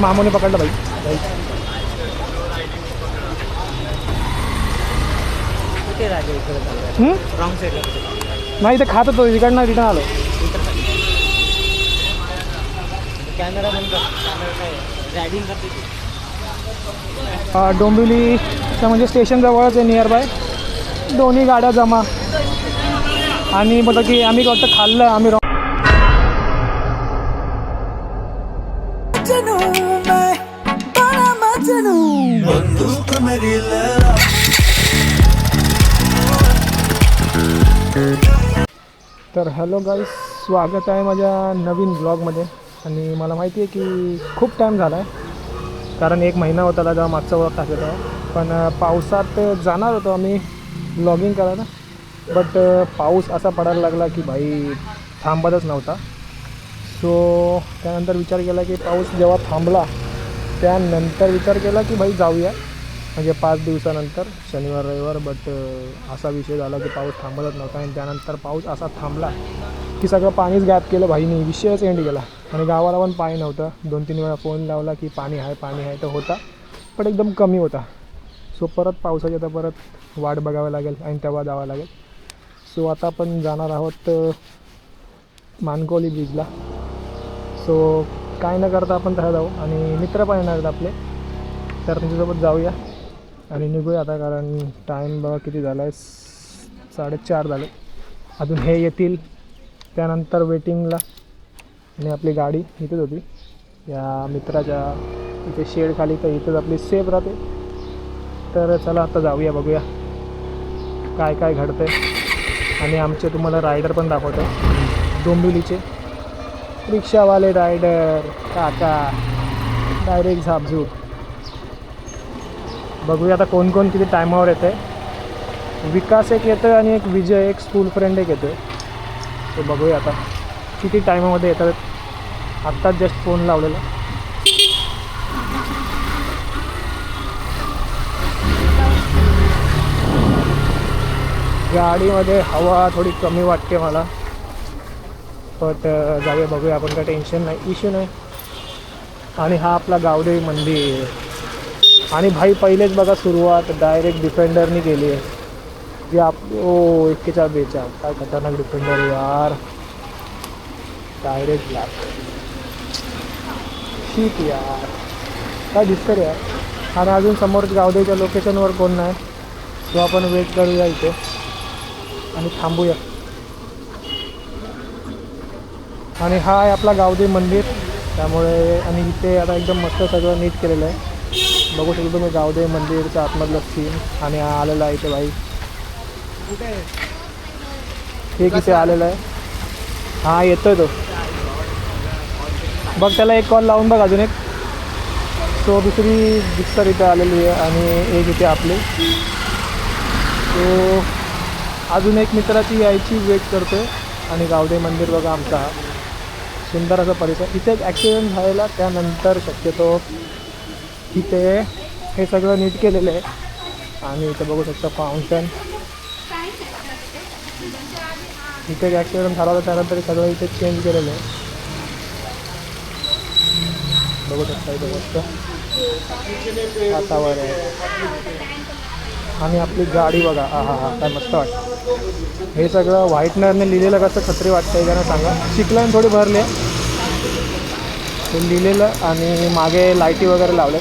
मामूने पकडलं भाई. नाही ते खात होतो इकडनं रिटर्न आलो. कॅमेरा बंद कर. डोंबिवलीचं म्हणजे स्टेशन जवळच आहे नियर बाय. दोन्ही गाड्या जमा आणि बोलतो की आम्ही वाटतं खाल्लं आम्ही. तर हॅलो गाईस, स्वागत आहे माझ्या नवीन ब्लॉगमध्ये. आणि मला माहिती आहे की खूप टाईम झाला आहे, कारण 1 महिना होता जेव्हा मागचा ब्लॉग टाकला होता. पण पावसात जाणार होतो आम्ही ब्लॉगिंग करायला, बट पाऊस असा पडायला लागला की भाई थांबतच नव्हता. सो त्यानंतर विचार केला की पाऊस जेव्हा थांबला त्यानंतर विचार केला की भाई जाऊया, म्हणजे 5 दिवसानंतर शनिवार रविवार. बट असा विषय झाला की पाऊस थांबतच नव्हता आणि त्यानंतर पाऊस असा थांबला की सगळं पाणीच गॅप केलं भाईनी. विषयच एंड गेला. आणि गावाला पण पाणी नव्हतं. 2-3 वेळा फोन लावला की पाणी आहे तर होता, पण एकदम कमी होता. सो परत पावसाची आता परत वाट बघावी लागेल आणि तेव्हा जावं लागेल. सो आता आपण जाणार आहोत मानकोली बीचला. सो काय न करता आपण तसं जाऊ आणि मित्र पण येणार आहेत आपले, तर त्यांच्यासोबत जाऊया आणि निघूया आता. कारण टाईम बघा किती झाला आहे, 4:30 झाले. अजून हे येतील त्यानंतर वेटिंगला. आणि आपली गाडी इथेच होती या मित्राच्या इथे शेडखाली, तर इथेच आपली सेफ राहते. तर चला आता जाऊया, बघूया काय काय घडतं आहे. आणि आमचे तुम्हाला रायडर पण दाखवतो, डोंबिवलीचे रिक्षावाले रायडर काका डायरेक्ट झापझूप. बघूया आता कोण कोण किती टायमावर येतं आहे. विकास एक येतो आहे आणि एक विजय, एक स्कूल फ्रेंड एक येतो आहे. ते बघूया आता किती टायमामध्ये येतात. आत्ताच जस्ट फोन लावलेला. गाडीमध्ये हवा थोडी कमी वाटते मला, बट जाऊया बघूया आपण. काय टेन्शन नाही, इश्यू नाही. आणि हा आपला गावदेवी मंदिर. आणि भाई पहिलेच बघा सुरुवात डायरेक्ट डिफेंडरनी केली आहे. जे आप 41 काय खतरनाक डिफेंडर यार, डायरेक्ट ब्लॅक शीट यार, काय दिसतं यार. आणि अजून समोर गावदेवीच्या लोकेशनवर कोण नाही, सो आपण वेट करूया इथे आणि थांबूया. आणि हा आहे आपला गावदेवी मंदिर, त्यामुळे. आणि इथे आता एकदम मस्त सगळं नीट केलेलं आहे. बघू शकतो तुम्ही गावदेवी मंदिरचा आतमधला सीन. आणि हा आलेला आहे इथे भाई, हे किती आलेलं आहे. हा येतोय तो, बघ त्याला एक कॉल लावून बघ अजून एक. सो दुसरी दिसतर इथे आलेली आहे आणि एक इथे आपली. सो अजून एक मित्राची यायची वेट करतो आहे. आणि गावदेवी मंदिर बघा आमचा हा सुंदर असा परिसर. इथे एक ॲक्सिडेंट झालेला, त्यानंतर शक्यतो इथे हे सगळं नीट केलेलं आहे. आणि इथे बघू शकता फाउंटन. इथे एक ॲक्सिडेंट झाला होता, त्यानंतर सगळं इथे चेंज केलेलं आहे. बघू शकता इथे मस्त वातावरण आहे. आणि आपली गाडी बघा, हा काय मस्त वाटतं. हे सगळं व्हाईटनरने लिहिलेलं कसं खत्री वाटतं आहे का नाही सांगा. चिखलाने थोडी भरली आहे ते लिहिलेलं. आणि मागे लाईटी वगैरे लावले.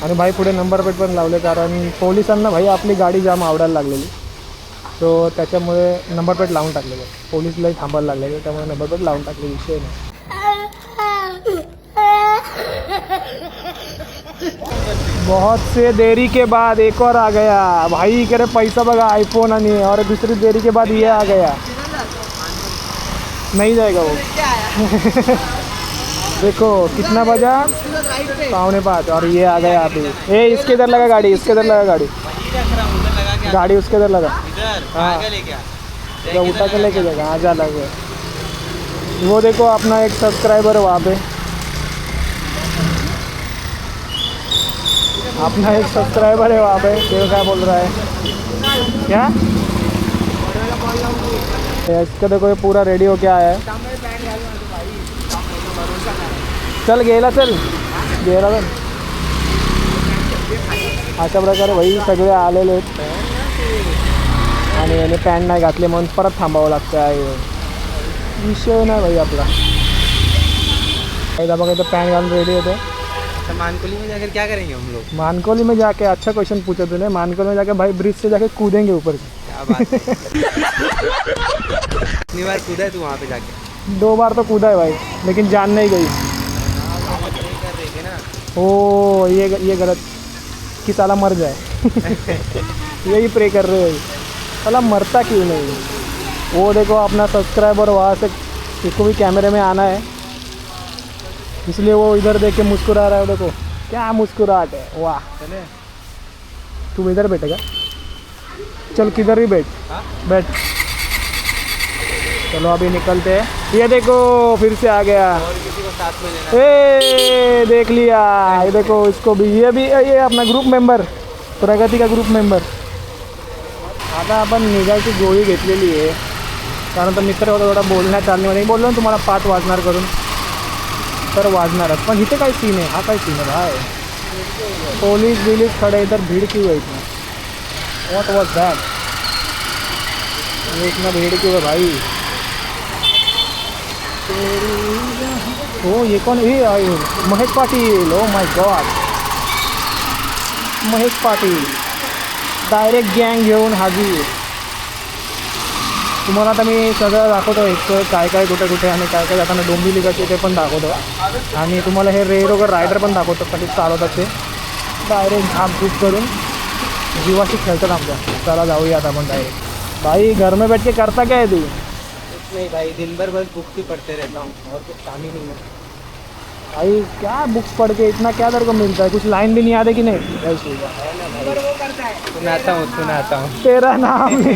आणि भाई पुढे नंबर प्लेट पण लावले, कारण पोलिसांना भाई आपली गाडी जाम आवडायला लागलेली. सो त्याच्यामुळे नंबर प्लेट लावून टाकलेलं. पोलिसलाही थांबायला लागलेले, त्यामुळे नंबर प्लेट लावून टाकले. विषय नाही. बहुत से देरी के बाद एक और आ गया भाई. कह रहे पैसा बघा आईफोन आणि, और दूसरी देरी के बाद ये आ गया. नहीं जाएगा वो. देखो कितना बजा, 4:45 और ये आ गया अभी. ए इसके इधर लगा गाड़ी, इसके इधर लगा गाड़ी, गाड़ी उसके इधर लगा. हाँ उठा के लेके जाएगा. हाँ जा लगे. वो देखो अपना एक सब्सक्राइबर है वहाँ पे, अपना एक सब्सक्राइबर है वहाँ पे. देखो क्या बोल रहा है. क्या इसका देखो ये पूरा रेडी हो क्या आया है. चल गेला चल. देहरादून. अशा प्रकारे भाई सगळे आलेले आहेत आणि याने पॅन्ट नाही घातले म्हणून परत थांबावं लागतं आहे. विषय नाही भाई आपला. एकदा बघा इथं पॅन्ट घालून रेडी होते. अच्छा मानकोली में जाकर क्या करेंगे हम लोग? मानकोली में जाके अच्छा क्वेश्चन पूछा तूने. मानकोली में जाके भाई ब्रिज से जाके कूदेंगे ऊपर से. क्या बात है. कितनी बार कूदा है तू वहाँ पे जाके? 2 बार तो कूदा है भाई लेकिन जान नहीं गई. प्रे कर रहे थे ना. ओ ये गलत कि साला मर जाए. यही प्रे कर रहे हैं साला मरता क्यों नहीं. वो देखो अपना सब्सक्राइबर वहाँ से इसको भी कैमरे में आना है इसलिए वो इधर देख के मुस्कुरा रहा है. देखो क्या मुस्कुराहट है. वाह. चले. तू इधर बैठेगा. चल किधर भी बैठ. हाँ? बैठ. चलो अभी निकलते हैं. ये देखो फिर से आ गया. और किसी को साथ में लेना. ए देख लिया. ये देखो इसको भी ये अपना ग्रुप मेंबर प्रगती का ग्रुप मेंबर. आता आपण निघायची गोळी घेतलेली आहे कारण तो मित्र होता थोडा बोलण्यात चालण्यामध्ये. बोललो ना तुम्हाला 5 वाजणार करून तर वाजणारच. पण इथे काय सीन आहे. हा काय सीन आहे भाई. पोलीस बिलीस खडे इधर भीड़ क्यों है इतना. व्हाट वाज दैट. इतना भीड़ क्यों है भाई. हो ये कोण. हे Mahesh Patil. Oh my God. Mahesh Patil direct गँग घेऊन हाजीर. तुम्हाला आता मी सगळं दाखवतो एक काय काय कुठे कुठे आणि काय काय जाताना डोंबिवली कशी ते पण दाखवतो आणि तुम्हाला हे रेरोगर रायडर पण दाखवतो कधी चालवतात ते डायरेक्ट झापझूप करून जीवाशी खेळतात आमच्या. चला जाऊया आता आपण डायरेक्ट. भाई घर में बैठ के करता क्या है तू. कुछ नहीं भाई दिन भर बस बुक्स ही पढ़ते रहता हूँ और कुछ काम ही नहीं है. भाई क्या बुक्स पढ़ के इतना क्या तेरे को मिलता है. कुछ लाइन भी नहीं आते कि नहीं. सुनाता हूँ. तेरा नाम नहीं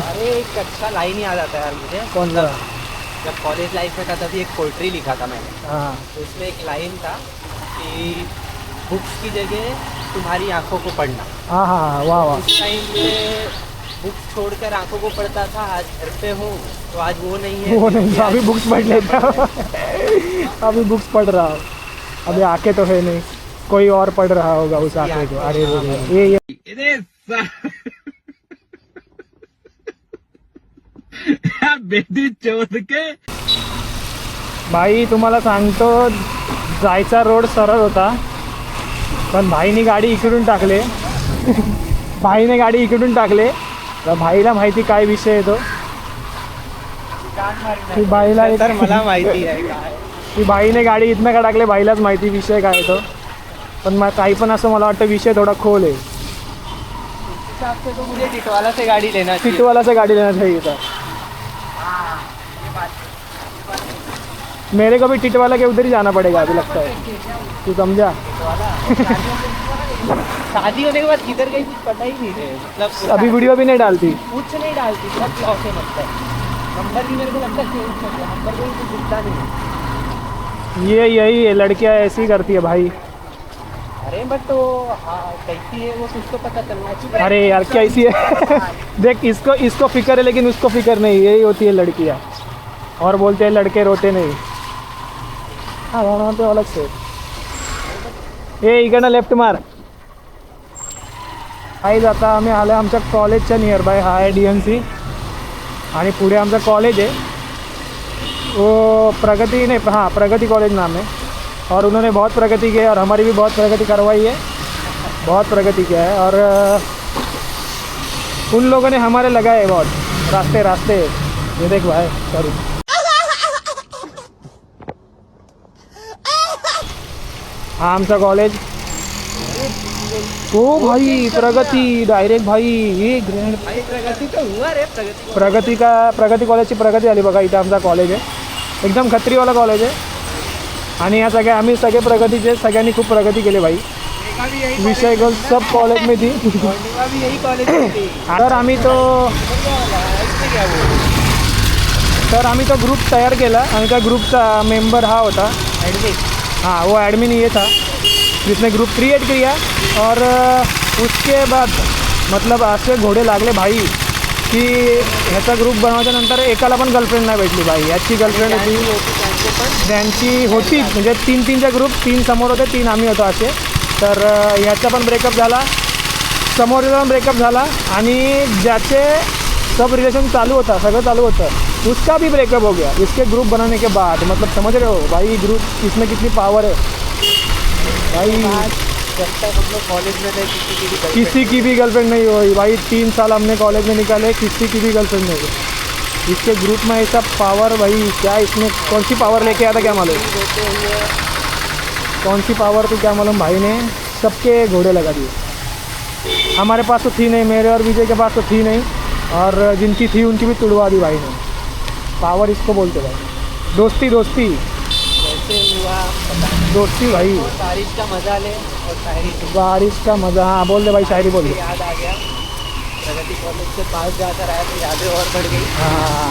अरे एक अच्छा लाइन ही याद आता है यार मुझे. कौन सा. जब कॉलेज लाइफ में था तभी एक पोइट्री लिखा था मैंने. हाँ तो उसमें एक लाइन था कि बुक्स की जगह तुम्हारी आंखों को पढ़ना. हाँ हाँ वाह वाह. उस टाइम पे बुक्स छोड़कर आंखों को पढ़ता था. आज घर पे हूँ तो आज वो नहीं है. वो नहीं तो अभी बुक्स पढ़ लेता हूँ. अभी बुक्स पढ़ रहा हूँ. अभी आंखें तो है नहीं. कोई और पढ़ रहा होगा उस आंखें को. अरे ये बेटी चोद के. भाई तुम्हाला सांगतो जायचा रोड सरळ होता पण भाईने गाडी इकडून टाकले. भाईने गाडी इकडून टाकले तर भाईला माहिती काय विषय आहे तो. की बाईला तर मला माहिती आहे काय. की बाईने गाडी इथनं का टाकले बाईलाच माहिती विषय काय तो. पण काही पण असं मला वाटतं विषय थोडा खोल आहे. हिसाब से तो मुझे टिटवाला से गाड़ी लेना चाहिए. टिटवाला से गाड़ी लेना चाहिए था. मेरे को भी टिटवाला के उधर ही जाना पड़ेगा अभी लगता है. तू समझा. शादी होने के बाद किधर गई कुछ पता ही नहीं है. मतलब अभी वीडियो भी नहीं डालती. कुछ नहीं डालती. सब लॉस है मतलब. नंबर भी मेरे को लगता है चेंज कर दिया. नंबर भी कुछ दिखता नहीं. यही है लड़कियां ऐसी करती है भाई. अरे बट तो हाँ कैसी है वो कुछ तो पता चलना चाहिए. अरे यार कैसी है. देख इसको फिक्र है लेकिन उसको फिक्र नहीं. यही होती है लड़कियां. और बोलते हैं लड़के रोते नहीं. हाँ वहाँ पे अलग से. ए इकडनं लेफ्ट मार. आई आता आम्ही आलो आमच्या कॉलेजच्या नियर बाय. हा आहे DNC आणि पुढे आमचं कॉलेज आहे. वो प्रगति नहीं. हाँ प्रगति कॉलेज नाम है. और उन्होंने बहुत प्रगति की है और हमारी भी बहुत प्रगति करवाई है. बहुत प्रगति किया है और उन लोगों ने हमारे लगाए बहुत रास्ते. ये देख भाई करूँ. हाँ आमचा कॉलेज. ओ भाई प्रगति डायरेक्ट भाई. ये ग्रैंड भाई प्रगति तो हुआ रे. प्रगति प्रगति कॉलेजची प्रगती आली बघा. इथं आमचा कॉलेज आहे. एकदम खत्रीवाला कॉलेज आहे आणि या सगळ्या आम्ही सगळे प्रगतीचे. सगळ्यांनी खूप प्रगती केली भाई. विषय गर्ल सब कॉलेज में थी. भी यही कॉलेज थी. तर आम्ही तो ग्रुप तयार केला आणि त्या ग्रुपचा मेंबर हा होता एडमिन. हाँ वो एडमिन ये था जिसने ग्रुप क्रिएट किया. और उसके बाद मतलब ऐसे घोड़े लागले भाई की ह्याचा ग्रुप बनवायच्या नंतर एकाला पण गर्लफ्रेंड नाही भेटली बाई. याची गर्लफ्रेंड होती, त्यांची होती म्हणजे 3-3चा ग्रुप, 3 समोर होते, 3 आम्ही होतो असे. तर ह्याचा पण ब्रेकअप झाला, समोरचा पण ब्रेकअप झाला, आणि ज्याचे सब रिलेशन चालू होता, सगळं चालू होतं, उसका भी ब्रेकअप हो गया इसके ग्रुप बनाने के बाद. मतलब समझ रहे हो भाई ग्रुप इसमें कितनी पावर है भाई. जब तक हम लोग कॉलेज में थे किसी की भी गर्लफ्रेंड नहीं हुई भाई. 3 साल हमने कॉलेज में निकाले, किसी की भी गर्लफ्रेंड नहीं हुई. इसके ग्रुप में ऐसा पावर भाई, क्या इसमें कौन सी पावर लेके आया था क्या मालूम, होते हुए कौन सी पावर थी क्या मालूम. भाई ने सबके घोड़े लगा दिए. हमारे पास तो थी नहीं, मेरे और विजय के पास तो थी नहीं, और जिनकी थी उनकी भी तुड़वा दी भाई ने. पावर इसको बोलते भाई. दोस्ती दोस्ती कैसे हुआ पता नहीं. दोस्ती भाई. बारिश का मजा ले और शायरी से बारिश का मज़ा. हाँ बोल दे भाई, शायरी बोल दे. याद आ गया. प्रगति कॉलेज के पास जाकर आया तो यादें और बढ़ गई. हाँ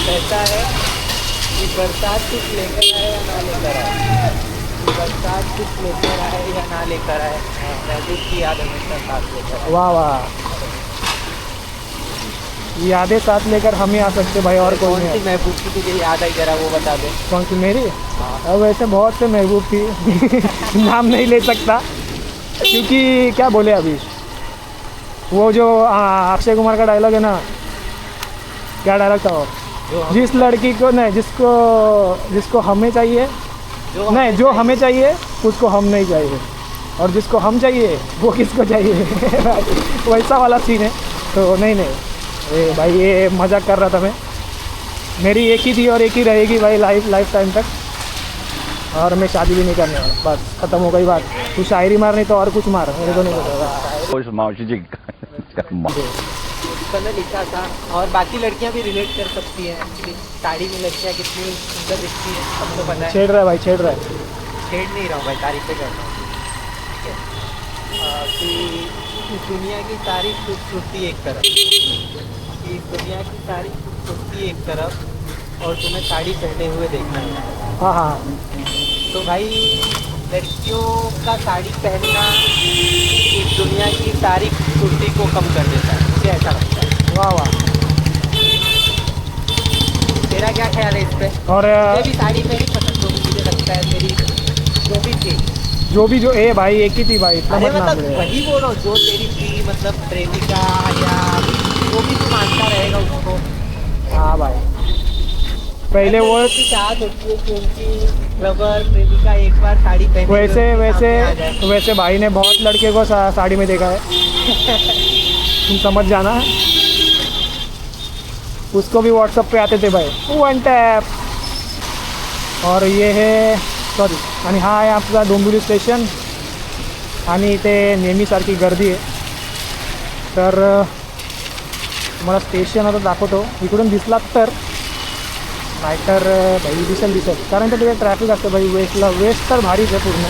कहता है कि बरसात कुछ लेकर आए या ना लेकर आए, कि बरसात कुछ लेकर आए या ना लेकर आए, महबूब की याद हमेशा साथ लेकर आए. वाह वाह. यादें साथ लेकर हम ही आ सकते भाई, और कोई कौन नहीं सी है. महबूब की तुझे याद आई जरा वो बता दे. कौन सी मेरी? अब वैसे बहुत से महबूब थी नाम नहीं ले सकता क्योंकि क्या बोले अभी. वो जो अक्षय कुमार का डायलॉग है ना, क्या डायलॉग था वो, जो हम- जिस लड़की को नहीं, जिसको हमें चाहिए, जो नहीं जो हमें चाहिए उसको हम नहीं चाहिए, और जिसको हम चाहिए वो किसको चाहिए वैसा वाला सीन है. तो नहीं भाई ये मजाक कर रहा था मैं. मेरी एक ही थी और एक ही रहेगी भाई लाइफ टाइम तक, और मैं शादी भी नहीं करने वाला. बस ख़त्म हो गई बात. तू शायरी मार नहीं तो और कुछ मार, मेरे को नहीं पता. उस मावशी जी उसने लिखा था. और बाकी लड़कियां भी रिलेट कर सकती हैं कि साड़ी में लड़कियां कितनी सुंदर दिखती हैं, सबको पता है. छेड़ रहा है भाई, छेड़ रहा है. छेड़ नहीं रहा हूँ भाई, तारीफें कर रहा हूँ. ठीक है. कि इस दुनिया की सारी खूबसूरती एक तरफ, कि इस दुनिया की सारी खूबसूरती एक तरफ, और तुम्हें साड़ी पहने हुए देखना है. हाँ हाँ. तो भाई लड़कियों का साड़ी पहनना इस दुनिया की सारी खूबसूरती को कम कर देता है, मुझे ऐसा लगता है. वाह वाह. तेरा क्या ख्याल है इस पे? और मुझे भी साड़ी मेरी पसंद, तो मुझे लगता है मेरी जो भी थी, जो भाई एक ही थी भाई, इतना अरे मत नाम मतलब ले. वही बोल रहा हूँ, जो तेरी थी मतलब प्रेमिका या जो भी तू मानता रहेगा उसको. हाँ भाई. पहले वो की चाहत होती है कि उनकी लवर प्रेमिका एक बार साड़ी पहने हुए वैसे उनके वैसे सामने आ जाए. वैसे भाई ने बहुत लड़के को साड़ी में देखा है, तुम समझ जाना. उसको भी व्हाट्सअप पे आते थे भाई, 1 टॅप. और ये है सॉरी, आणि हा आहे आपला डोंबिवली स्टेशन, आणि इथे नेहमीसारखी गर्दी आहे. तर मला स्टेशन आता दाखवतो, इकडून दिसला तर, नाहीतर भाई दिसेल कारण तर तिथे ट्रॅफिक असतं भाई. वेस्ट तर भारीच आहे पूर्ण.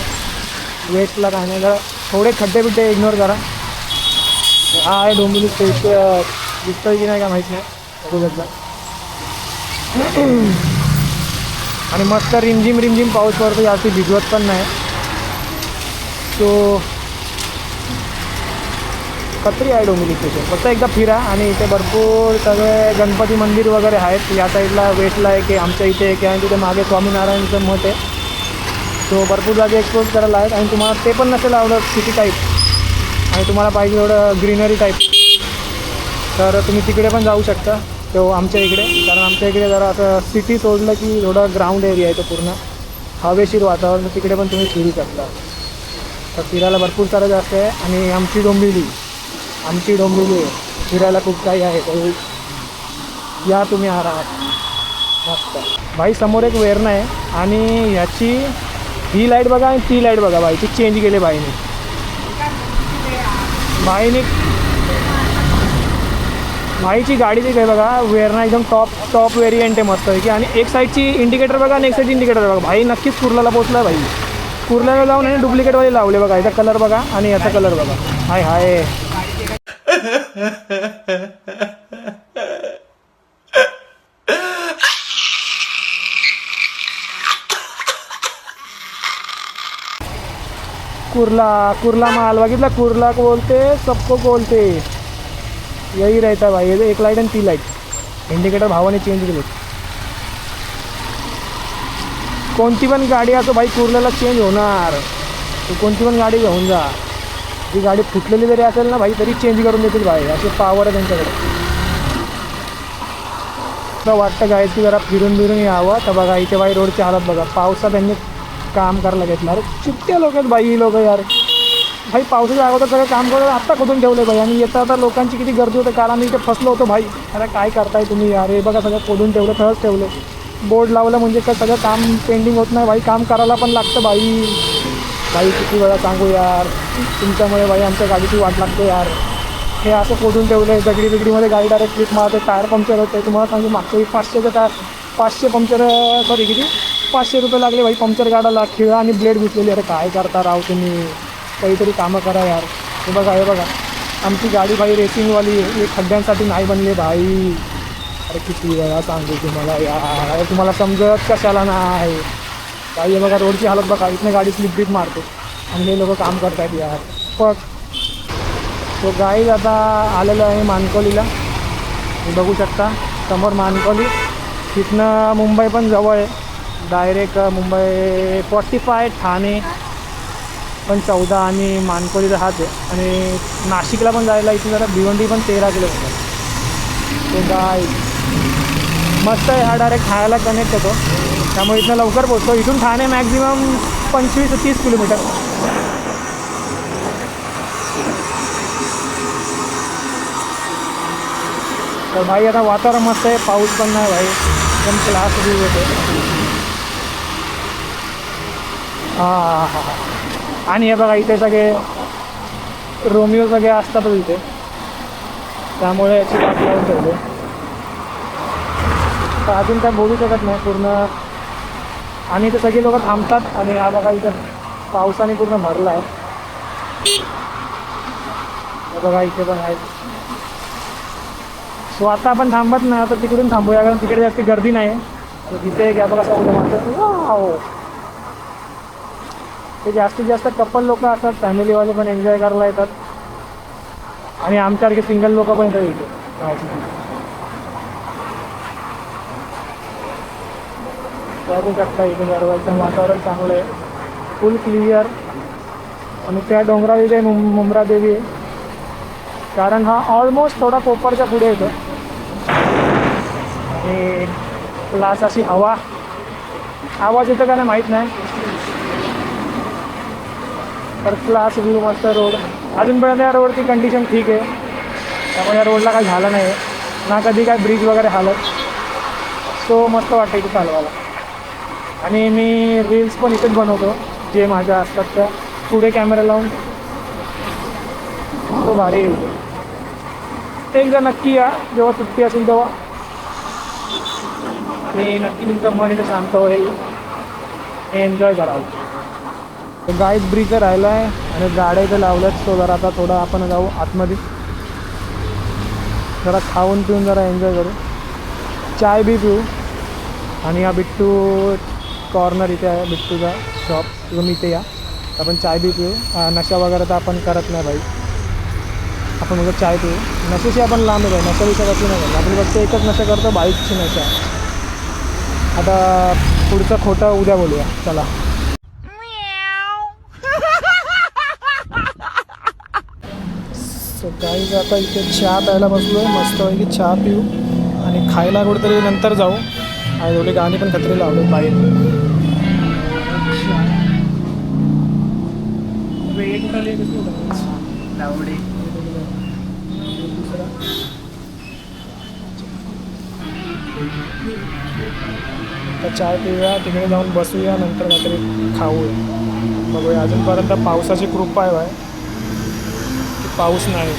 वेस्टला काय नाही, जरा थोडे खड्डे बिड्डे इग्नोर करा. हा आहे डोंबिवली स्टेशन, दिसतोय की नाही का माहीत नाही, बघितलं. आणि मस्त रिमझिम पाऊस पडतो, जास्ती भिजवत पण नाही. तो कत्री आहे डोंबिवली स्टेशन. फक्त एकदा फिरा, आणि इथे भरपूर सगळे गणपती मंदिर वगैरे आहेत. या साईडला वेस्टला आहे की आमच्या इथे एक आहे, तिथे मागे स्वामीनारायणचं मठ आहे. तो भरपूर जागे एक्सप्लोर करायला आहेत, आणि तुम्हाला ते पण नसेल आवडत सिटी टाईप, आणि तुम्हाला पाहिजे एवढं ग्रीनरी टाईप, तर तुम्ही तिकडे पण जाऊ शकता. तो आमच्या इकडे, कारण आमच्या इकडे जरा असं सिटी सोडलं की थोडं ग्राउंड एरिया आहे तो पूर्ण, हवेशीर वातावरण, तिकडे पण तुम्ही फिरू शकता. तर फिरायला भरपूर सारं जास्त आहे. आणि आमची डोंबिवली फिरायला खूप काही आहे, तर या तुम्ही आरामात मस्त. भाई समोर एक वेरणा आहे, आणि ह्याची ही लाईट बघा आणि ती लाईट बघा भाई, ती चेंज केली भाईची गाडीची काय बघा, वेरणा एकदम टॉप व्हेरियंट आहे मस्त आहे की. आणि एक साईडची इंडिकेटर बघा आणि एक साईडची इंडिकेटर बघा भाई, नक्कीच कुर्ल्याला पोचला भाई. कुर्ल्याला जाऊन आणि डुप्लिकेटवाले लावले बघा. याचा कलर बघा आणि याचा कलर बघा. हाय हाय. कुर्ला माल बघितला, कुर्ला बोलते सबको बोलते. यही रहता है भाई, ये एक लाईट आणि ती लाईट इंडिकेटर भावाने चेंज केले. कोणती पण गाडी असो भाई कुर्ल्याला चेंज होणार. तू कोणती पण गाडी घेऊन जा, ती गाडी फुटलेली जरी असेल ना भाई तरी चेंज करून देतील भाई, असे पावर आहे त्यांच्याकडे. तर वाटतं गाय की जरा फिरून बिरून यावं. तर बघा इथे बाई रोडची हालत बघा, पावसात त्यांनी काम करायला घेतलं. अरे चिट्टे लोक आहेत बाई ही लोक यार. भाई पावसाच्या अगोदर सगळं काम करत आत्ता खोदून ठेवलं भाई, आणि येतं आता लोकांची किती गर्दी होते. काल आम्ही इथे फसलो होतो भाई. अरे काय करताय तुम्ही यार, हे बघा सगळं खोदून ठेवलं, खरंच ठेवलं. बोर्ड लावलं म्हणजे काय सगळं काम पेंडिंग होत नाही भाई, काम करायला पण लागतं भाई. भाई किती वेळा सांगू यार, तुमच्यामुळे भाई आमच्या गाडीची वाट लागते यार. हे असं खोदून ठेवलं आहे, दगडी बिगडीमध्ये गाडी डायरेक्ट क्लिप मारते, टायर पंक्चर होते. तुम्हाला सांगू मागच्या 500चं टायर, 500 पंक्चर, सॉरी किती 500 रुपये लागले भाई पंक्चर काढायला. खिळा आणि ब्लेड घुसलेली. अरे काय करता राव तुम्ही, काहीतरी कामं करा यार. हे बघा आमची गाडी भाई रेसिंगवाली आहे, हे खड्ड्यांसाठी नाही बनले भाई. अरे किती वेळा सांगू तुम्हाला यार, अरे तुम्हाला समजत कशाला नाही भाई. हे बघा रोडची हालत बघा, इथनं गाडी स्लिप बीप मारते आणि हे लोक काम करतात यार. पण तो गाईज आता आलेलो आहे मानकोलीला, बघू शकता समोर मानकोली. तिथनं मुंबई पण जवळ आहे, डायरेक्ट मुंबई 45, ठाणे पण 14 आणि मानकोली हाच आहे. आणि नाशिकला पण जायला इथे जरा भिवंडी पण 13 किलोमीटर. तो गाय मस्त आहे हा, डायरेक्ट ठाण्याला कनेक्ट होतो, त्यामुळे इथनं लवकर पोचतो. इथून ठाणे मॅक्झिमम 25 ते 30 किलोमीटर. तर भाई आता वातावरण मस्त आहे, पाऊस पण नाही भाई, एकदम क्लास व्ह्यू होते. हां. आणि हे बघा इथे सगळे रोमिओ सगळे असतातच इथे, त्यामुळे याची वाट लावून ठेवली. तर अजून काय बोलू शकत नाही पूर्ण. आणि इथे सगळी लोक थांबतात. आणि हा बघा इथं पावसाने पूर्ण भरला आहे. बघा इथे पण आहे. सो आता आपण थांबत नाही, आता तिकडून थांबूया, कारण तिकडे जास्त गर्दी नाही आहे. तर तिथे घ्या बघा सगळं माझं. ते जास्तीत जास्त कपल लोक असतात, फॅमिलीवाले पण एन्जॉय करायला येतात. आणि आमच्यासारखे सिंगल लोक पण येतात इथे. बघू शकता इथे दरवाजचं वातावरण चांगलं आहे, फुल क्लिअर. आणि त्या डोंगरावर इथे मुंब्रा देवी आहे, कारण हा ऑलमोस्ट थोडा कोपरच्या पुढे येतो. आणि क्लास अशी आवाज येतो का नाही माहीत नाही, तर क्लास व्ह्यू मस्त. रोड अजूनपर्यंत या रोडची कंडिशन ठीक आहे, त्यामुळे या रोडला काही झालं नाही आहे ना, कधी काय ब्रिज वगैरे हालत. सो मस्त वाटतं इथे चालवायला. आणि मी रील्स पण इथेच बनवतो, जे माझ्या असतात त्या पुढे कॅमेरा लावून. तो भारी येतो. एकदा नक्की या जेव्हा सुट्टी असेल तेव्हा, आणि नक्की तुमचं मन इथं शांत होईल, एन्जॉय करावं. गाईज ब्रिज राहिला आहे आणि गाड्या इथं लावल्यात. तो जरा आता थोडा आपण जाऊ आतमध्ये, जरा खाऊन पिऊन जरा एन्जॉय करू, चाय बी पिऊ. आणि हा बिट्टू कॉर्नर इथे आहे, बिट्टूचा शॉप, तुम्ही इथे या, आपण चाय बी पिऊ. नशा वगैरे तर आपण करत नाही भाई, आपण मग चाय पिऊ. नशेशी आपण लांब आहे, नशा विषय कशी नाही करत आपण, फक्त एकच नशा करतो, बाईकची नशा. आता पुढचं खोटं उद्या बोलूया, चला. सो गाईज आता इथे चहा प्यायला बसलो आहे, मस्तपैकी चहा पिऊ आणि खायला कुठेतरी नंतर जाऊ. आणि एवढे गाणी पण कत्री लावले बाहेर. तर चाय पिऊया, तिकडे जाऊन बसूया, नंतर काहीतरी खाऊया, बघूया. अजूनपर्यंत पावसाची कृपा आहे बाय, की पाऊस नाही.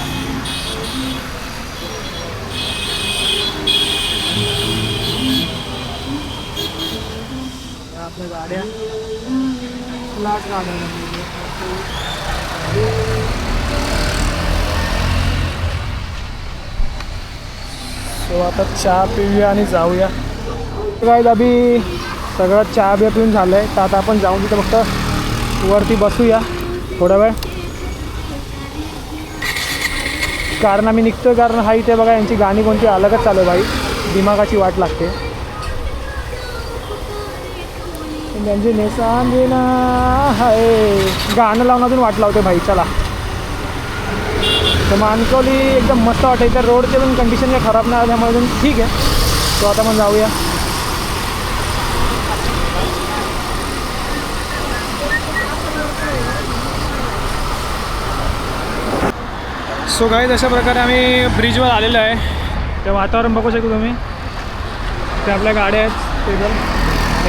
आपल्या गाड्या क्लास गाड्या. सो आता चहा पिऊया आणि जाऊया. काय अभि सगळं चहा बिया पिऊन झालं आहे, तर आता आपण जाऊन तिथं फक्त वरती बसूया थोडा वेळ. कारण आम्ही निघतो कारण हा इथे बघा यांची गाणी कोणती अलगच चालू आहे भाई, दिमागाची वाट लागते. त्यांची नेसांदिना हाय गाणं लावून अजून वाट लावते भाई. चला तर मानकवली एकदम मस्त वाटतं. इथं रोडचे पण कंडिशन काही खराब नाही आल्यामुळे अजून ठीक आहे. तो आता मग जाऊया. सो गाईज अशा प्रकारे आम्ही ब्रिजवर आलेलो आहे. ते वातावरण बघू शकतो तुम्ही. ते आपल्या गाड्या आहेत ते जर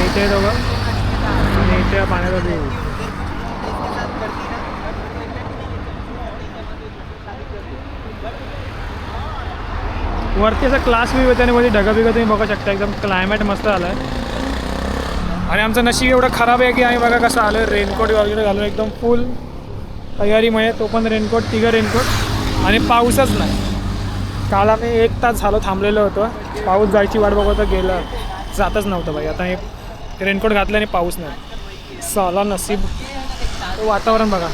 इथे दोघं आणि इथे पाण्याचा व्ह्यू. वरती असा क्लास व्ह्यू आहे, त्याने ढगं बिगं तुम्ही बघू शकता. एकदम क्लायमेट मस्त आलं आहे. आणि आमचं नशीब एवढं खराब आहे की आम्ही बघा कसं आलं रेनकोट वगैरे घालून एकदम फुल तयारीमुळे. तो पण रेनकोट, तिघं रेनकोट आणि पाऊसच नाही. काल आम्ही 1 तास झालो थांबलेलो होतो. पाऊस जायची वाट बघत गेलं, जातच नव्हतं बाई. आता हे रेनकोट घातल्याने पाऊस नाही. साला नसीब. वातावरण बघा.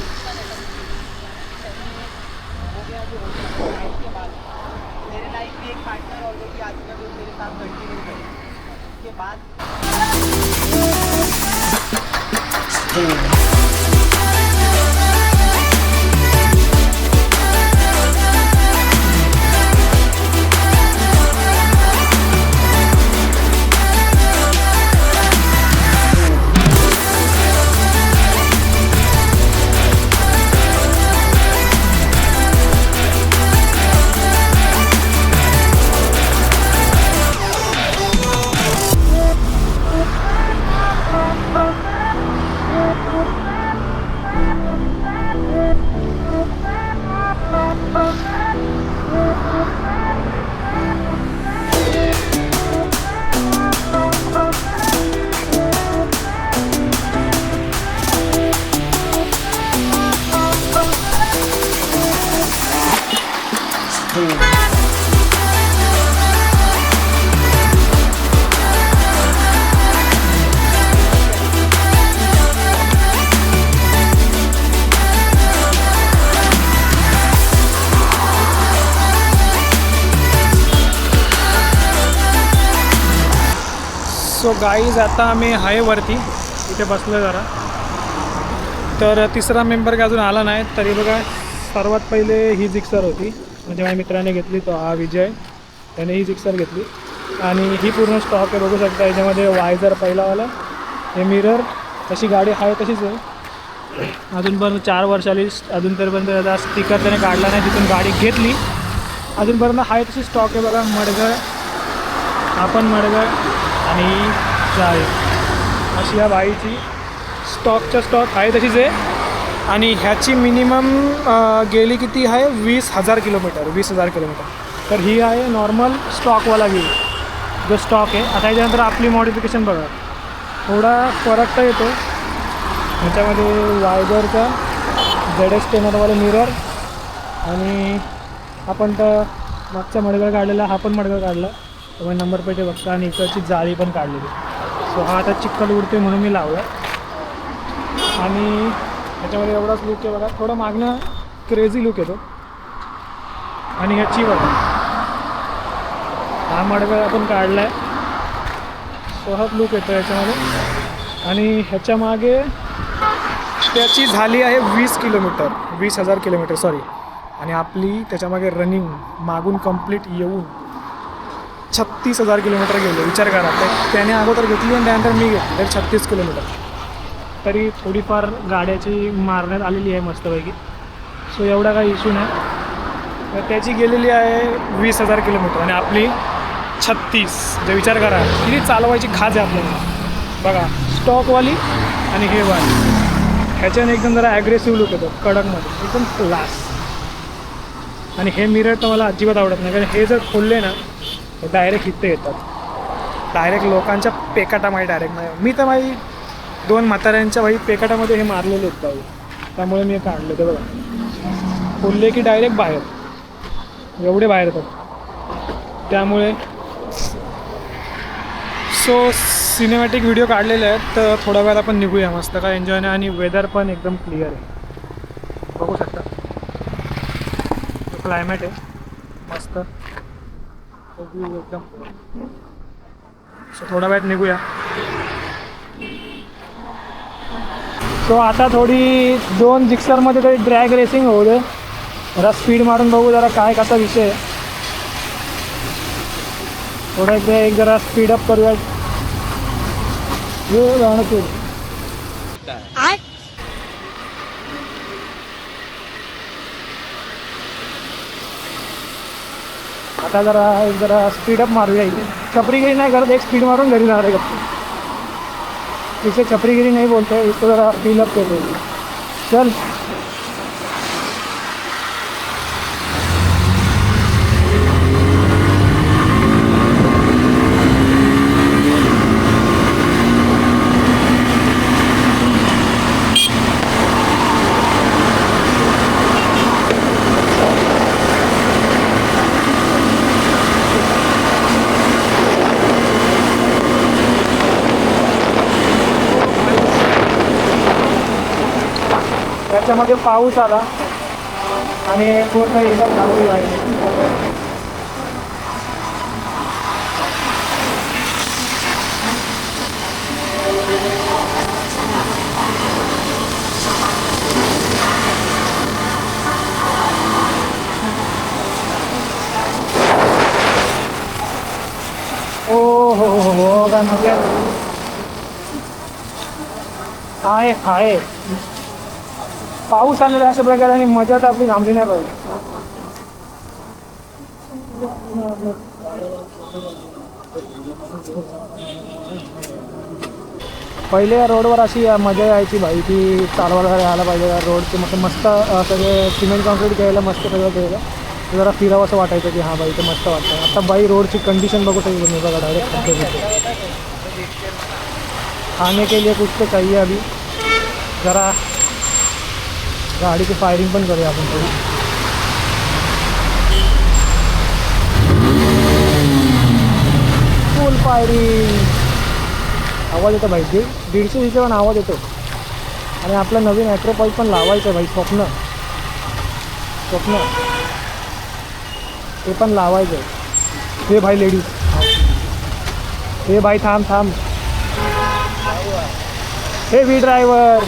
सो गाईज आता आम्ही हायवरती इथे बसलो जरा. तर तिसरा मेंबर काय अजून आला नाही. तरी बघा सर्वात पहिले ही जिक्सर होती, म्हणजे माझ्या मित्राने घेतली. तो हा विजय, त्याने ही जिक्सर घेतली. आणि ही पूर्ण स्टॉक आहे बघू शकता. याच्यामध्ये वायझर पहिलावाला, हे मिरर, तशी गाडी आहे तशीच आहे. अजूनपर्यंत 4 वर्ष आली, अजूनपर्यंत त्याचा स्टिकर त्याने काढला नाही. तिथून गाडी घेतली, अजूनपर्यंत आहे तशी स्टॉक आहे बघा. मडगळ, आपण मडगळ आणि जाळी अशी या बाईची स्टॉकच्या स्टॉक आहे तशीच आहे. आणि ह्याची मिनिमम गेली किती आहे 20,000 किलोमीटर, 20,000 किलोमीटर. तर ही आहे नॉर्मल स्टॉकवाला व्ह्यू जो स्टॉक आहे. आता याच्यानंतर आपली मॉडिफिकेशन बघा, थोडा फरक तर येतो. ह्याच्यामध्ये वायझरचा ZS टेनरवाले मिरर, आणि आपण तर मागचा मडगळ काढलेला, हा पण मडगळ काढला. त्यामुळे नंबर प्लेट बघता. आणि इकडची जाळी पण काढलेली. सो हा आता चिखल उडते म्हणून मी लावला. आणि त्याच्यामध्ये एवढाच लुक आहे बघा. थोडं मागणं क्रेझी लुक येतो. आणि ह्याची बघा, हा मडगळ आपण काढला आहे. सो हाच लुक येतो याच्यामध्ये. आणि ह्याच्या मागे त्याची झाली आहे 20 किलोमीटर, 20,000 किलोमीटर सॉरी. आणि आपली त्याच्यामागे रनिंग मागून कंप्लीट येऊन 36,000 किलोमीटर गेले. विचार करा, त्याने अगोदर घेतली आणि त्यानंतर मी घेतली, तर 36 किलोमीटर. तरी थोडीफार गाड्याची मारण्यात आलेली आहे मस्तपैकी. सो एवढा काही इश्यू नाही. तर त्याची गेलेली आहे 20,000 किलोमीटर आणि आपली 36. जे विचार करा किती चालवायची खाज आहे आपल्याला. बघा स्टॉकवाली आणि हे वाली, ह्याच्याने एकदम जरा ॲग्रेसिव्ह लुक येतो, कडकमध्ये एकदम क्लास. आणि हे मिरर तर मला अजिबात आवडत नाही, कारण हे जर खोलले ना डायरेक्ट इथे येतात, डायरेक्ट लोकांच्या पेकाटामध्ये डायरेक्ट. नाही, मी तर माझी 2 म्हाताऱ्यांच्या भाई पेकाटामध्ये हे मारलेले आहेत भाई. त्यामुळे मी काढलं. ते बघा खोलले की डायरेक्ट बाहेर, एवढे बाहेर येतात. त्यामुळे सो सिनेमॅटिक व्हिडिओ काढलेले आहेत. तर थोड्या वेळात आपण निघूया, मस्त काय एन्जॉय नाही. आणि वेदर पण एकदम क्लिअर आहे, बघू शकता. क्लायमेट आहे. मस्त एकदम. सो थोडा वेळात निघूया. सो आता थोडी 2 जिक्सरमध्ये तरी ड्रॅग रेसिंग होऊ दे. जरा स्पीड मारून बघू जरा काय कसा विषय आहे. थोडा एक जरा स्पीडअप करूया. आता जरा स्पीडअप मारूया. इथे छपरीगिरी नाही करत, एक स्पीड मारून घरी जाणार आहे गप्प. इथे छपरीगिरी नाही बोलते, इथे जरा स्पीडअप करतो. चल त्याच्यामध्ये पाऊस आला आणि पूर्ण एकदम झाली आहे. हो काय म्हणजे आहे पाऊस आलेला अशा प्रकारे आणि मजा तर आपली थांबली नाही पाहिजे. पहिले या रोडवर अशी मजा यायची भाई की चालवायला यायला पाहिजे. रोडचे मस्त सगळे सिमेंट कॉन्क्रीट केलं, मस्त सगळं केलं. जरा फिरावं असं वाटायचं की हां बाई ते मस्त वाटतं. आता बाई रोडची कंडिशन बघू शकतो मी बघा डायरेक्ट खाने के लिए कुछ तो चाहिए अभी. जरा गाड़ी की फायरिंग पण करूया आपण थोडी. फुल फायरिंग. आवाज येतो भाई 150 पण आवाज येतो. आणि आपलं नवीन ॲक्रोपॉल पण लावायचं भाई. स्वप्न ते पण लावायचं. हे भाई लेडीज, हे भाई थांब. हे वी ड्राइवर,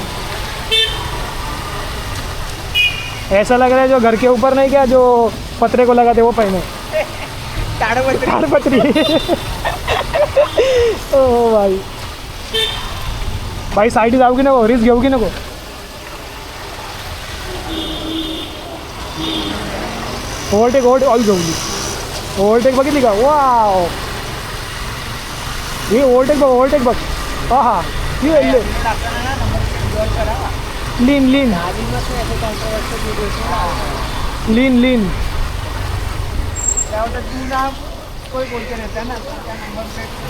ऐसा लग रहा है जो घर के ऊपर नहीं क्या जो पतरे को लगाते वो पहने ताड़पत्री. ओ भाई साईड जाऊ की नको, रिस्क घेऊ की नको. Overtake all घेऊली. ओव्हरटेक बघितली का? वाव, ही ओव्हरटेक बघ. हा ही लीन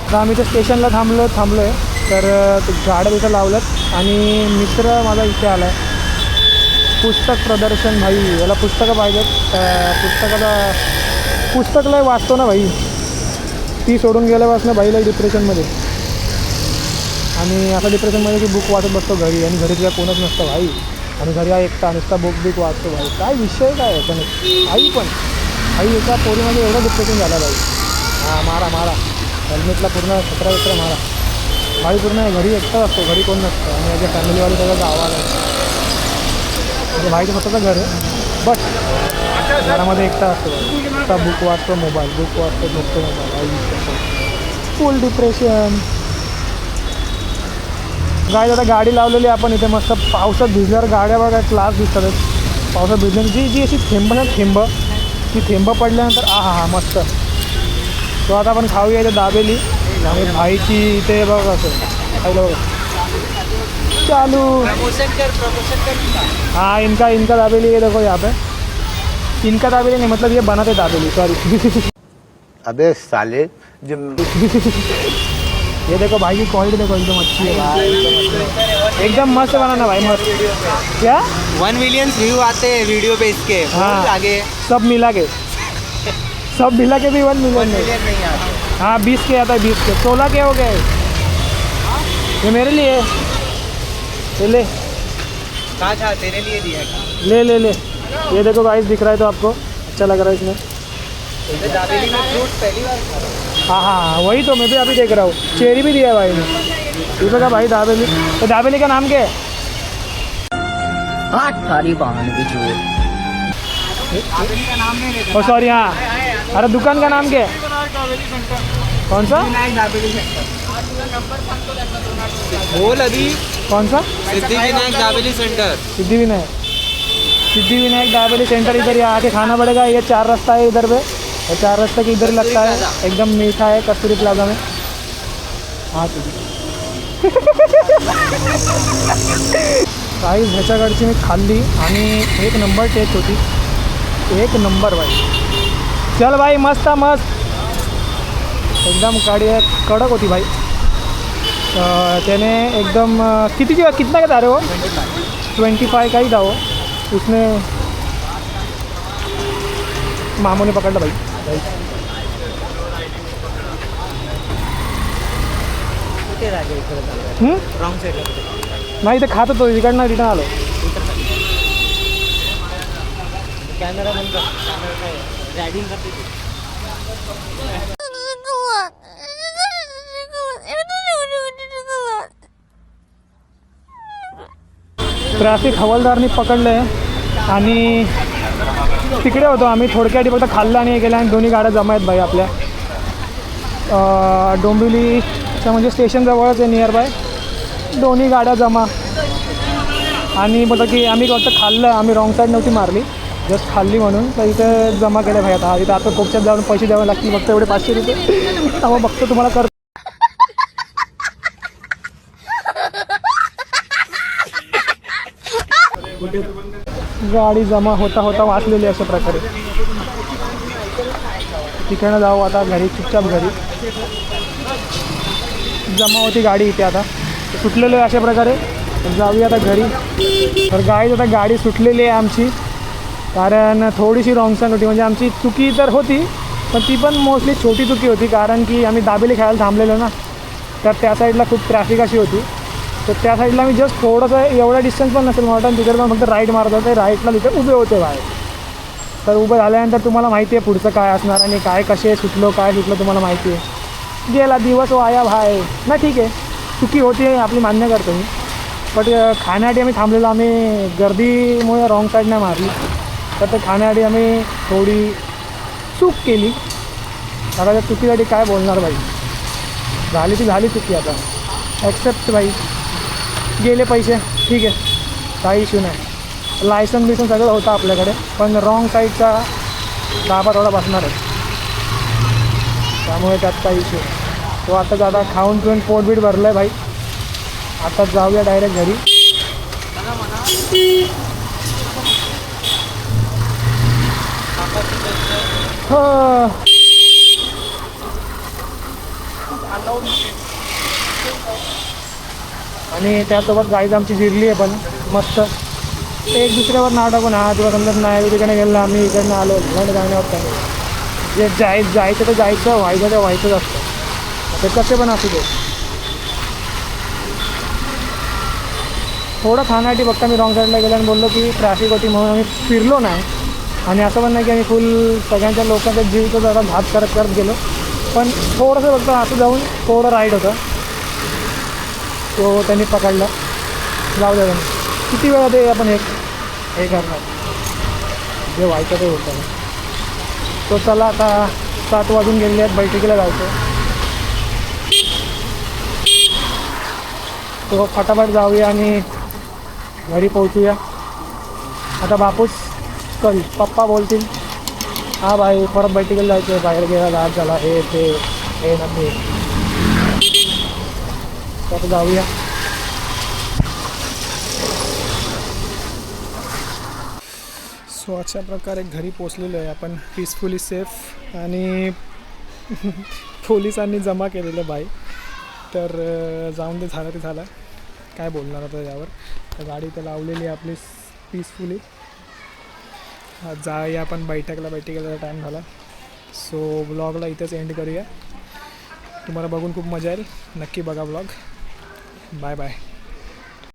तर आम्ही तर स्टेशनला थांबलो आहे. तर गाड्या तिथं लावल्यात आणि मित्र माझा इथे आला आहे. पुस्तक प्रदर्शन भाई, याला पुस्तकं पाहिजेत. पुस्तकला वाचतो ना भाई. ती सोडून गेल्यापासून भाईला डिप्रेशनमध्ये. आणि आता डिप्रेशनमध्ये की बुक वाचत बसतो घरी. आणि घरी तुझ्या कोणच नसतं भाई. आणि घरी एकटा नुसता बुक वाचतो भाई. काय विषय काय आहे त्याने. आई एका पोरीमध्ये एवढं डिप्रेशन झालं भाई. हां मारा हेल्मेटला पूर्ण 17 मारा. भाई पूर्ण घरी एकटाच असतो, घरी कोण नसतं. आणि याच्या फॅमिलीवाले सगळं गावाला म्हणजे भाईचं स्वतःचं घर आहे. बट घरामध्ये एकटा असतो. नुसता बुक वाचतो, झोपतो मोबाईल. फुल डिप्रेशन. आता गाडी लावलेली आपण इथे मस्त. पावसात भिजल्यावर गाड्या बघा क्लास दिसतात. पावसात भिजल्यानंतर जी अशी थेंब ती थेंब पडल्यानंतर हा मस्त. तो आता आपण खाऊया इथे दाबेली. आणि भाईची इथे बघा असं खायला बघा चालू. हाँ इनका दाबेली ये देखो यहाँ पे. इनका दाबेली नहीं मतलब ये बनाते दाबेली, सॉरी. अबे साले ये देखो भाई की क्वालिटी देखो एकदम अच्छी है भाई. एकदम मस्त बनाना भाई, मस्त. क्या 1 मिलियन व्यू आते हैं वीडियो पे इसके. हाँ आगे सब मिला के भी 1 मिलियन नहीं आते. हाँ 20 के आता है, 20 के 16 के हो गए. ये मेरे लिए ले कहाँ था तेरे लिए दिया. ले ये देखो गाइस दिख रहा है तो आपको अच्छा लग रहा है इसमें. दाबेली में फ्रूट पहली बार खा रहा हूँ। हाँ हाँ वही तो मैं भी अभी देख रहा हूँ, चेरी भी दिया है भाई ने। ये तो क्या भाई दाबेली, तो दाबेली का नाम क्या है? दाबेली का नाम नहीं लेते। ओ सॉरी हाँ, अरे दुकान का नाम क्या है? कौन सा? दाबेली सेंटर बोल अभी। कौन सा? सिद्धिविनायक दाबेली सेंटर। सिद्धिविनायक दाबेली सेंटर, इधर यहाँ आके खाना पड़ेगा। ये 4 रास्ता है इधर पे, ये 4 रास्ते के इधर ही लगता है, एकदम मीठा है कस्तूरी प्लाजा में। हाँ काही ह्याच्याकडची मी खाल्ली आणि एक नंबर टेस्ट होती, एक नंबर भाई। चल भाई मस्त मस्त, एकदम गाड़ी कडक होती भाई। त्याने एकदम कितना का था रे वो? 25 का ही था वो। उसने मामू ने पकड़ा भाई। रॉंग साइड नाही ते खात होतो, इकडनं रिटर्न आलो। कॅमेरा बंद कर, कॅमेरा रायडिंग करते तू। ट्रॅफिक हवालदारनी पकडलं आहे आणि तिकडे होतो आम्ही, थोडक्यासाठी फक्त खाल्लं आणि हे केलं आणि दोन्ही गाड्या जमा आहेत भाई आपल्या। डोंबिवलीच्या म्हणजे स्टेशनजवळच आहे नियर बाय, दोन्ही गाड्या जमा। आणि बोलतो की आम्ही फक्त खाल्लं, आम्ही रॉंग साईड नव्हती मारली, जस्ट खाल्ली म्हणून, तर इथे जमा केलं भाई। आता इथं आता कोपच्यात जाऊन पैसे द्यावे लागतील फक्त एवढे 500 रुपये। त्यामुळे बघतो तुम्हाला कर गाडी जमा होता होता वाचलेली अशा प्रकारे। तिकडनं जाऊ आता घरी, चुपचाप घरी। जमा होती गाडी इथे, आता सुटलेलो आहे अशा प्रकारे, जाऊया आता घरी। तर गाईज आता गाडी सुटलेली आहे आमची, कारण थोडीशी रॉंग साईड होती, म्हणजे आमची चुकी तर होती पण ती पण मोस्टली छोटी चुकी होती, कारण की आम्ही दाबेली खायला थांबलेलो ना, तर त्या साईडला खूप ट्रॅफिक अशी होती। तर त्या साईडला मी जस्ट थोडंसं एवढा डिस्टन्स पण नसेल मला, तिकडे पण फक्त राईट मारत होते, राईटला तिथे उभे होते बाहेर। तर उभं झाल्यानंतर तुम्हाला माहिती आहे पुढचं काय असणार आणि काय कसे सुटलो काय सुटलं तुम्हाला माहिती आहे। गेला दिवस वाया भाई ना, ठीक आहे चुकी होती आहे आपली, मान्य करतो मी, बट खाण्यासाठी आम्ही थांबलेलो, आम्ही गर्दीमुळे रॉंग साईड नाही मारली, तर ते खाण्यासाठी आम्ही थोडी चूक केली। आता त्या चुकीसाठी काय बोलणार भाई, झाली ती झाली चुकी, आता ॲक्सेप्ट भाई, गेले पैसे ठीक आहे, काही इश्यू नाही। लायसन बिसन सगळं होतं आपल्याकडे, पण रॉंग साईडचा दाबा थोडा बसणार आहे, त्यामुळे त्यात काही इश्यू नाही। तो आता जाता खाऊन पिऊन पोट बीट भरलं आहे भाई, आता जाऊया डायरेक्ट घरी। हो आणि त्यासोबत गाईज आमची जिरली आहे पण मस्त, एक दुसऱ्यावर नाव टाकून हा तुला समजत नाही, तिकडे गेलं आम्ही इकडनं आलो, म्हणून जाण्यावर काय जे जायचं तर जायचं, व्हायचं तर व्हायचंच असतं, ते कसे पण असू दे। थोडं खाण्यासाठी फक्त मी रॉंग साईडला गेलो आणि बोललो की ट्रॅफिक होती म्हणून आम्ही फिरलो नाही, आणि असं पण नाही की आम्ही फुल सगळ्यांच्या लोकांचा जीवचा जरा घात करत गेलो, पण थोडंसं फक्त असं जाऊन थोडं राईट होतं, तो त्यांनी पकडला। जाऊ द्या, किती वेळा ते आपण हे करणार, जे व्हायचं ते होतं। तो चला आता 7 वाजून गेलेले आहेत, बैठकीला जायचं, तो फटाफट जाऊया आणि घरी पोहोचूया। आता बापूस चल पप्पा बोलतील हा भाई परत बैठकीला जायचं आहे, बाहेर गेला लाट झाला हे ते हे ना ते, तर जाऊया। सो अशा प्रकारे घरी पोचलेलो आहे आपण, पीसफुली सेफ, आणि पोलिसांनी जमा केलेलं बाई, तर जाऊन ते झालं ते झालं, काय बोलणार आता यावर। तर गाडी तर लावलेली आहे आपली पीसफुली, जाऊया आपण बैठकीला टाईम झाला। सो ब्लॉगला इथेच एंड करूया, तुम्हाला बघून खूप मजा येईल, नक्की बघा ब्लॉग। Bye bye.